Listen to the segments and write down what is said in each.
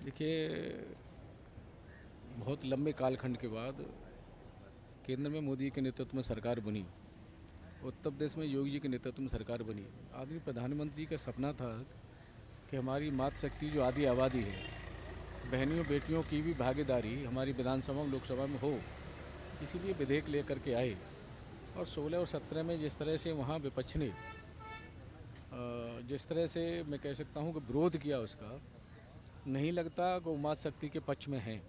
देखिए, बहुत लंबे कालखंड के बाद केंद्र में मोदी के नेतृत्व में सरकार बनी, उत्तर प्रदेश में योगी जी के नेतृत्व में सरकार बनी। आदरणीय प्रधानमंत्री का सपना था कि हमारी मातृशक्ति जो आधी आबादी है, बहनियों बेटियों की भी भागीदारी हमारी विधानसभा में लोकसभा में हो, इसीलिए विधेयक लेकर के आए। और 16 और 17 में जिस तरह से वहाँ विपक्ष ने जिस तरह से मैं कह सकता हूँ कि विरोध किया, उसका नहीं लगता कि वो मातृशक्ति के पक्ष में हैं।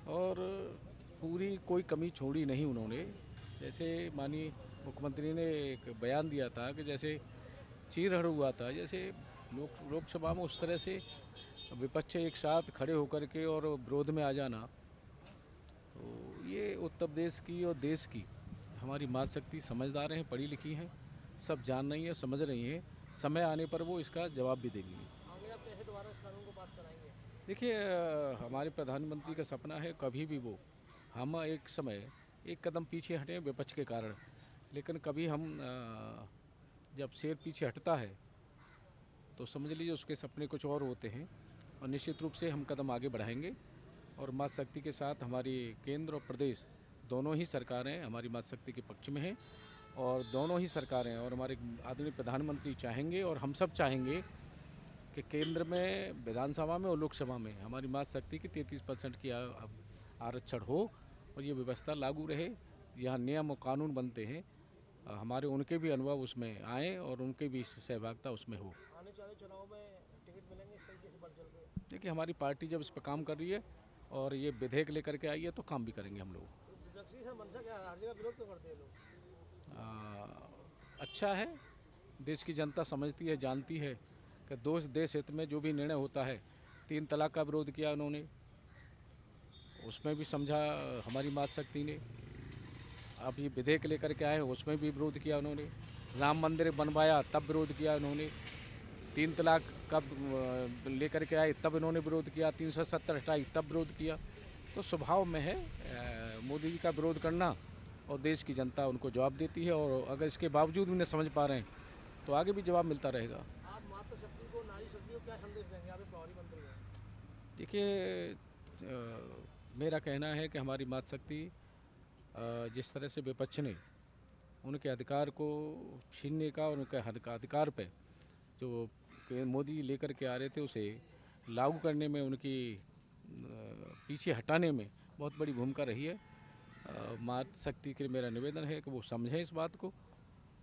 और पूरी कोई कमी छोड़ी नहीं उन्होंने। जैसे माननीय मुख्यमंत्री ने एक बयान दिया था कि जैसे चीरहरण हुआ था, जैसे लोकसभा में उस तरह से विपक्ष एक साथ खड़े होकर के और विरोध में आ जाना, तो ये उत्तर प्रदेश की और देश की हमारी मातृशक्ति समझदार हैं, पढ़ी लिखी हैं, सब जान रही हैं, समझ रही हैं। समय आने पर वो इसका जवाब भी देंगी। आगे आप कैसे दोबारा इस कानून को पास कराएंगे? देखिए, हमारे प्रधानमंत्री का सपना है कभी भी वो हम एक समय एक कदम पीछे हटें विपक्ष के कारण, लेकिन कभी हम जब शेर पीछे हटता है तो समझ लीजिए उसके सपने कुछ और होते हैं। और निश्चित रूप से हम कदम आगे बढ़ाएंगे और मातृशक्ति के साथ हमारी केंद्र और प्रदेश दोनों ही सरकारें हमारी मातृशक्ति के पक्ष में हैं। और दोनों ही सरकारें और हमारे आदरणीय प्रधानमंत्री चाहेंगे और हम सब चाहेंगे कि केंद्र में विधानसभा में और लोकसभा में हमारी मातृशक्ति की 33% की आरक्षण हो और ये व्यवस्था लागू रहे। यहाँ नियम और कानून बनते हैं, हमारे उनके भी अनुभव उसमें आए और उनके भी सहभागिता उसमें हो। आने वाले चुनाव में टिकट मिलेंगे इस तरीके से बढ़ चल के? देखिए, हमारी पार्टी जब इस पर काम कर रही है और ये विधेयक लेकर के आई है तो काम भी करेंगे हम लोग। विपक्षी से मनसा क्या हर जगह विरोध क्यों करते हैं लोग? अच्छा है, देश की जनता समझती है, जानती है कि देश हित में जो भी निर्णय होता है। 3 तलाक का विरोध किया उन्होंने, उसमें भी समझा हमारी मातृशक्ति ने। अब ये विधेयक लेकर के आए, उसमें भी विरोध किया उन्होंने। राम मंदिर बनवाया तब विरोध किया उन्होंने। 3 तलाक का लेकर के आए तब इन्होंने विरोध किया। 370 हटाई तब विरोध किया। तो स्वभाव में है मोदी जी का विरोध करना, और देश की जनता उनको जवाब देती है। और अगर इसके बावजूद भी नहीं समझ पा रहे हैं तो आगे भी जवाब मिलता रहेगा। आप मातृशक्ति को, नारी शक्ति को क्या संदेश देंगे? आप एक प्रभारी मंत्री हैं। देखिए, मेरा कहना है कि हमारी मातृशक्ति जिस तरह से विपक्ष ने उनके अधिकार को छीनने का और उनके अधिकार पे जो मोदी लेकर के आ रहे थे उसे लागू करने में, उनकी पीछे हटाने में बहुत बड़ी भूमिका रही है। मातृशक्ति के लिए मेरा निवेदन है कि वो समझें इस बात को,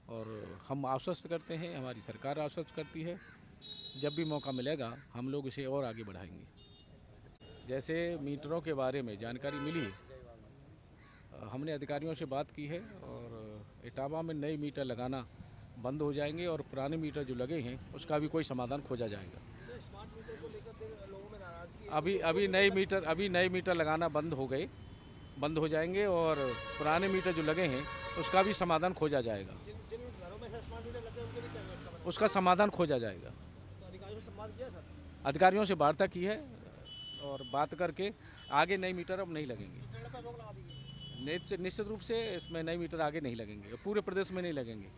और हम आश्वस्त करते हैं, हमारी सरकार आश्वस्त करती है। जब भी मौका मिलेगा हम लोग इसे और आगे बढ़ाएंगे। जैसे मीटरों के बारे में जानकारी मिली, हमने अधिकारियों से बात की है और इटावा में नए मीटर लगाना बंद हो जाएंगे और पुराने मीटर जो लगे हैं उसका भी कोई समाधान खोजा जाएगा। स्मार्ट मीटर को लेकर लोगों में नाराजगी है। अभी नए मीटर लगाना बंद हो जाएंगे और पुराने मीटर जो लगे हैं उसका भी समाधान खोजा जाएगा। जिन जिन घरों में स्मार्ट मीटर लगे हैं उनके लिए क्या व्यवस्था बनेगी? उसका समाधान खोजा जाएगा। तो अधिकारियों से संवाद किया सर? अधिकारियों से वार्ता की है और बात करके आगे नए मीटर अब नहीं लगेंगे। इस निर्णय पर रोक लगा दी गई है। निश्चित रूप से इसमें नए मीटर आगे नहीं लगेंगे, पूरे प्रदेश में नहीं लगेंगे।